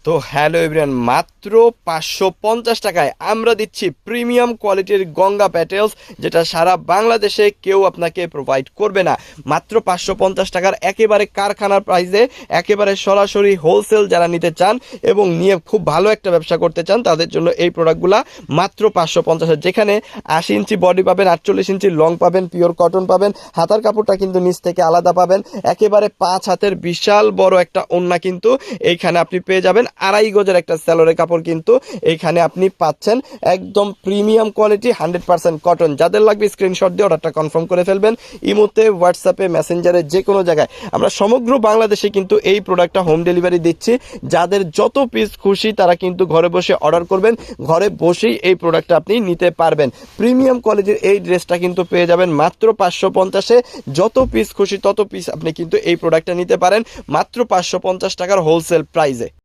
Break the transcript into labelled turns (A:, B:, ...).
A: তো hello everyone, মাত্র 550 টাকায় আমরা দিচ্ছি প্রিমিয়াম কোয়ালিটির গঙ্গা প্যাটেলস, যেটা সারা বাংলাদেশে কেউ আপনাকে প্রোভাইড করবে না। মাত্র 550 টাকার একেবারে কারখানার প্রাইসে, একেবারে সরাসরি হোলসেল যারা নিতে চান এবং নিয়ে খুব ভালো একটা ব্যবসা করতে চান তাদের জন্য এই প্রোডাক্টগুলা মাত্র 550। যেখানে 80 ইঞ্চি বডি পাবেন, 48 ইঞ্চি লং পাবেন, পিওর কটন পাবেন, হাতার কাপড়টা কিন্তু নিচ থেকে আলাদা পাবেন, একেবারে 5 হাতের বিশাল বড় একটা ওড়না কিন্তু এইখানে আপনি পেয়ে যাবেন। 2.5 গজের একটা স্যালোরের কাপড় কিন্তু এইখানে আপনি পাচ্ছেন, একদম প্রিমিয়াম কোয়ালিটি 100% কটন। যাদের লাগবে স্ক্রিনশট দিয়ে অর্ডারটা কনফার্ম করে ফেলবেন। ইমোতে, হোয়াটসঅ্যাপে, মেসেঞ্জারে, যে কোনো জায়গায় আমরা সমগ্র বাংলাদেশে কিন্তু এই প্রোডাক্টটা হোম ডেলিভারি দিচ্ছি। যাদের যত পিস খুশি তারা কিন্তু ঘরে বসে অর্ডার করবেন, ঘরে বসেই এই প্রোডাক্টটা আপনি নিতে পারবেন। প্রিমিয়াম কোয়ালিটির এই ড্রেসটা কিন্তু পেয়ে যাবেন মাত্র 550-এ। যত পিস খুশি তত পিস আপনি কিন্তু এই প্রোডাক্টটা নিতে পারেন মাত্র 550 টাকার হোলসেল প্রাইসে।